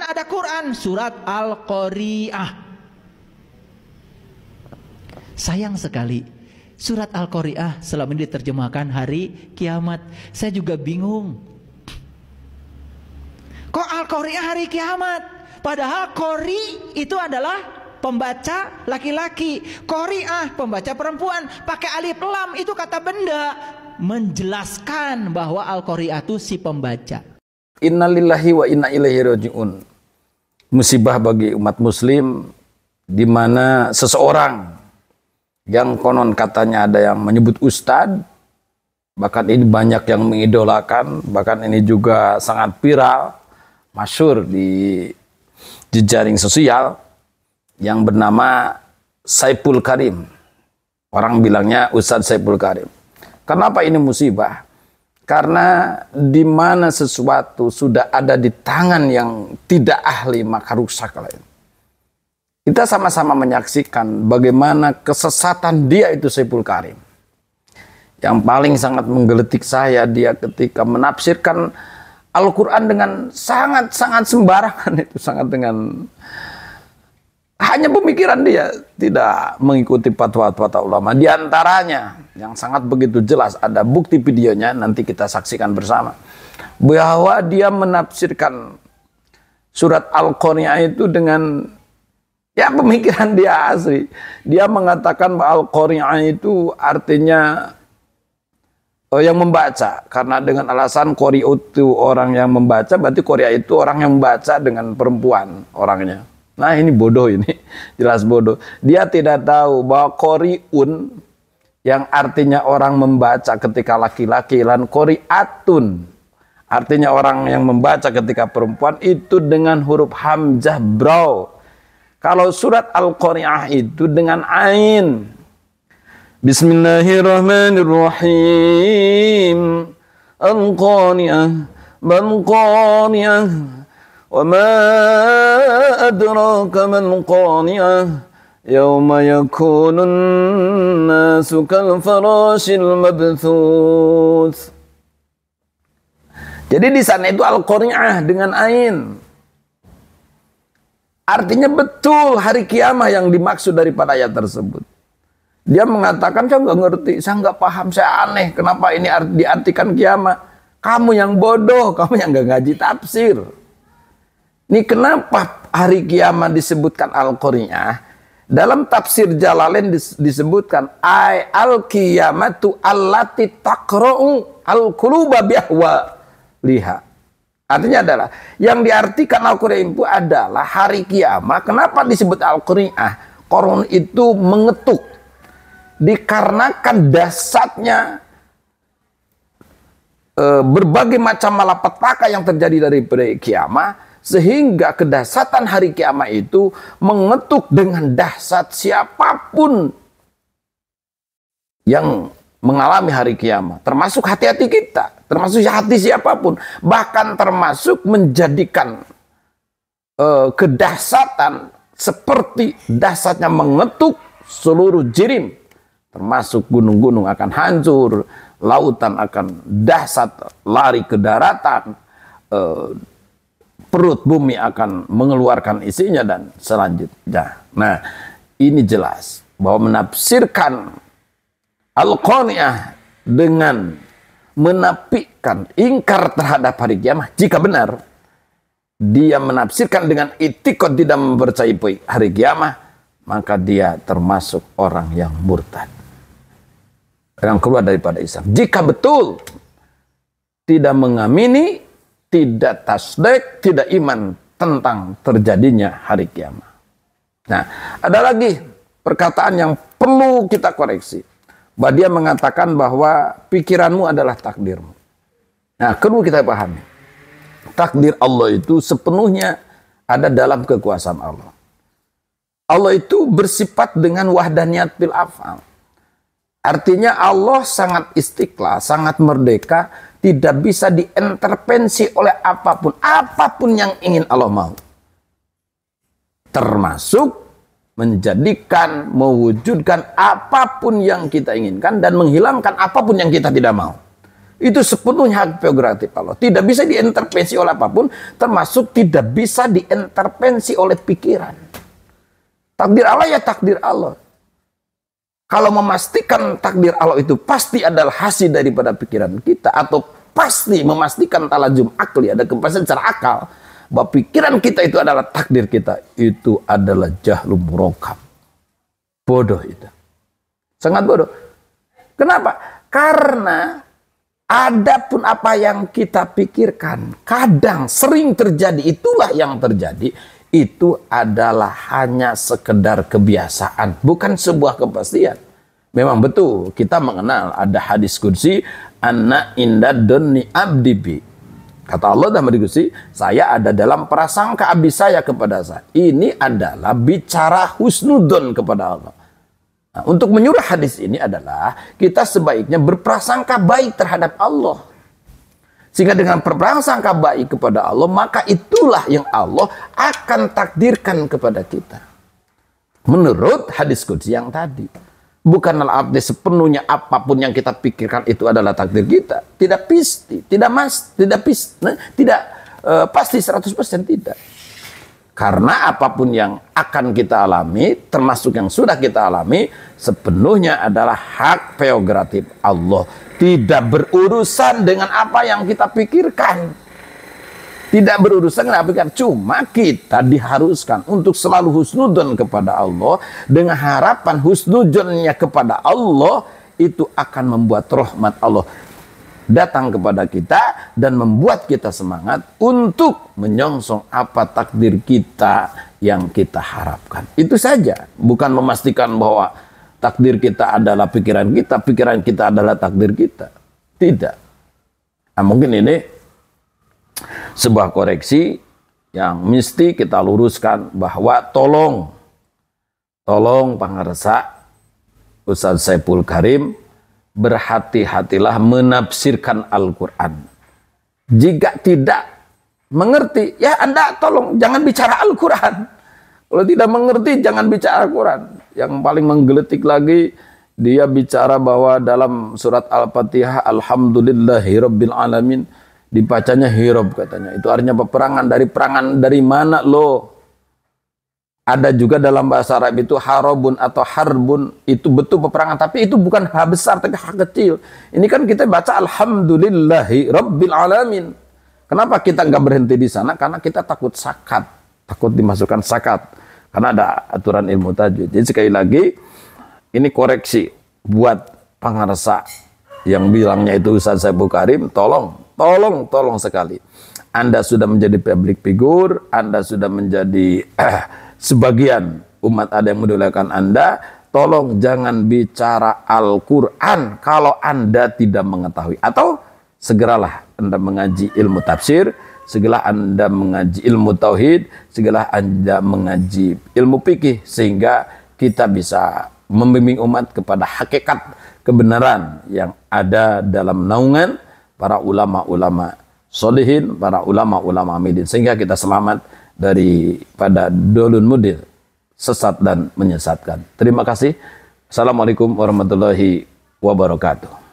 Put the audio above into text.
Ada Quran surat Al-Qari'ah. Sayang sekali surat Al-Qari'ah selama ini diterjemahkan hari kiamat. Saya juga bingung. Kok Al-Qari'ah hari kiamat? Padahal Qari itu adalah pembaca laki-laki, Qari'ah pembaca perempuan. Pakai alif lam itu kata benda, menjelaskan bahwa Al-Qari'ah itu si pembaca. Innalillahi wa inna ilaihi raji'un. Musibah bagi umat muslim di mana seseorang yang konon katanya ada yang menyebut ustadz, bahkan ini banyak yang mengidolakan, bahkan ini juga sangat viral, masyhur di jejaring sosial, yang bernama Saiful Karim. Orang bilangnya Ustadz Saiful Karim. Kenapa ini musibah? Karena di mana sesuatu sudah ada di tangan yang tidak ahli, maka rusak lain. Kita sama-sama menyaksikan bagaimana kesesatan dia itu Saiful Karim. Yang paling sangat menggelitik saya, dia ketika menafsirkan Al-Quran dengan sangat-sangat sembarangan, itu sangat dengan hanya pemikiran dia, tidak mengikuti fatwa-fatwa ulama. Di antaranya yang sangat begitu jelas, ada bukti videonya, nanti kita saksikan bersama, bahwa dia menafsirkan surat Al-Qari'ah itu dengan ya pemikiran dia asli. Dia mengatakan bahwa Al-Qari'ah itu artinya yang membaca, karena dengan alasan qari'u itu orang yang membaca, berarti qari'ah itu orang yang membaca dengan perempuan orangnya. Nah ini bodoh, ini jelas bodoh. Dia tidak tahu bahwa qari'un yang artinya orang membaca ketika laki-laki, dan qari'atun artinya orang yang membaca ketika perempuan itu dengan huruf hamzah bro. Kalau surat Al-Qari'ah itu dengan ain. Bismillahirrahmanirrahim. Al-Qari'ah, Mal-Qari'ah, wa ma adraka mal-Qari'ah, yawma yakunun nasu kal-farashil mabthuth. Jadi di sana itu Al-Qari'ah dengan ain. Artinya betul hari kiamat yang dimaksud daripada ayat tersebut. Dia mengatakan, saya nggak ngerti, saya nggak paham, saya aneh, kenapa ini diartikan kiamat? Kamu yang bodoh, kamu yang nggak ngaji tafsir. Ini kenapa hari kiamat disebutkan Al-Qari'ah? Dalam tafsir Jalalain disebutkan al-qiyamatu allati taqra'u al-quluba bi'ahwa liha. Artinya adalah yang diartikan Al-Qari'ah itu adalah hari kiamat. Kenapa disebut Al-Qari'ah? Koron itu mengetuk. Dikarenakan dasarnya berbagai macam malapetaka yang terjadi dari kiamat, sehingga kedahsyatan hari kiamat itu mengetuk dengan dahsyat siapapun yang mengalami hari kiamat, termasuk hati-hati kita, termasuk hati siapapun, bahkan termasuk menjadikan kedahsyatan seperti dahsyatnya mengetuk seluruh jirim, termasuk gunung-gunung akan hancur, lautan akan dahsyat lari ke daratan, perut bumi akan mengeluarkan isinya dan selanjutnya. Nah, ini jelas bahwa menafsirkan Al-Qari'ah dengan menafikan, ingkar terhadap hari kiamat, jika benar dia menafsirkan dengan itikad tidak mempercayai hari kiamat, maka dia termasuk orang yang murtad, yang keluar daripada Islam. Jika betul tidak mengamini, tidak tasdik, tidak iman tentang terjadinya hari kiamat. Nah, ada lagi perkataan yang perlu kita koreksi. Bahwa dia mengatakan bahwa pikiranmu adalah takdirmu. Nah, perlu kita pahami. Takdir Allah itu sepenuhnya ada dalam kekuasaan Allah. Allah itu bersifat dengan wahdaniyat fil af'al. Artinya Allah sangat istiqlal, sangat merdeka, tidak bisa diintervensi oleh apapun. Apapun yang ingin Allah mau. Termasuk menjadikan, mewujudkan apapun yang kita inginkan dan menghilangkan apapun yang kita tidak mau. Itu sepenuhnya hak prerogatif Allah. Tidak bisa diintervensi oleh apapun, termasuk tidak bisa diintervensi oleh pikiran. Takdir Allah ya takdir Allah. Kalau memastikan takdir Allah itu pasti adalah hasil daripada pikiran kita, atau pasti memastikan talajum akli, ada kepastian secara akal, bahwa pikiran kita itu adalah takdir kita, itu adalah jahlum murakkab. Bodoh itu. Sangat bodoh. Kenapa? Karena adapun apa yang kita pikirkan, kadang sering terjadi, itulah yang terjadi, itu adalah hanya sekedar kebiasaan, bukan sebuah kepastian. Memang betul, kita mengenal ada hadis qudsi, anna inda dhanni abdi bi. Kata Allah dalam hadis qudsi, saya ada dalam prasangka abdi saya kepada saya. Ini adalah bicara husnudon kepada Allah. Nah, untuk menyuruh hadis ini adalah kita sebaiknya berprasangka baik terhadap Allah. Sehingga dengan berprasangka baik kepada Allah, maka itulah yang Allah akan takdirkan kepada kita. Menurut hadis qudsi yang tadi. Bukanlah arti sepenuhnya apapun yang kita pikirkan itu adalah takdir kita. Tidak pasti, tidak pasti 100% tidak. Karena apapun yang akan kita alami, termasuk yang sudah kita alami, sepenuhnya adalah hak prerogatif Allah. Tidak berurusan dengan apa yang kita pikirkan. Tidak berurusan dengan apa yang kita pikirkan. Cuma kita diharuskan untuk selalu husnudon kepada Allah. Dengan harapan husnudonnya kepada Allah, itu akan membuat rahmat Allah datang kepada kita dan membuat kita semangat untuk menyongsong apa takdir kita yang kita harapkan. Itu saja, bukan memastikan bahwa takdir kita adalah pikiran kita adalah takdir kita. Tidak. Nah, mungkin ini sebuah koreksi yang mesti kita luruskan, bahwa tolong pangarsa Ustaz Saiful Karim, berhati-hatilah menafsirkan Al-Quran. Jika tidak mengerti, ya Anda tolong jangan bicara Al-Quran. Kalau tidak mengerti, jangan bicara Al-Quran. Yang paling menggeletik lagi, dia bicara bahwa dalam surat Al-Fatihah, Alhamdulillahirabbil alamin, dibacanya hirob katanya. Itu artinya peperangan. Dari mana lo? Ada juga dalam bahasa Arab itu harobun atau harbun, itu betul peperangan, tapi itu bukan H besar tapi H kecil. Ini kan kita baca Alhamdulillahi Rabbil Alamin. Kenapa kita nggak berhenti di sana? Karena kita takut sakat, takut dimasukkan sakat. Karena ada aturan ilmu tajwid. Jadi sekali lagi, ini koreksi buat pengarsa yang bilangnya itu Ustaz Saiful Karim, tolong sekali. Anda sudah menjadi public figure, Anda sudah menjadi sebagian umat ada yang mendoakan Anda, tolong jangan bicara Al-Quran kalau Anda tidak mengetahui. Atau segeralah Anda mengaji ilmu tafsir, segeralah Anda mengaji ilmu tauhid, segeralah Anda mengaji ilmu fikih, sehingga kita bisa membimbing umat kepada hakikat kebenaran yang ada dalam naungan para ulama-ulama solihin, para ulama-ulama amilin, sehingga kita selamat daripada dolun mudil, sesat dan menyesatkan. Terima kasih. Assalamualaikum warahmatullahi wabarakatuh.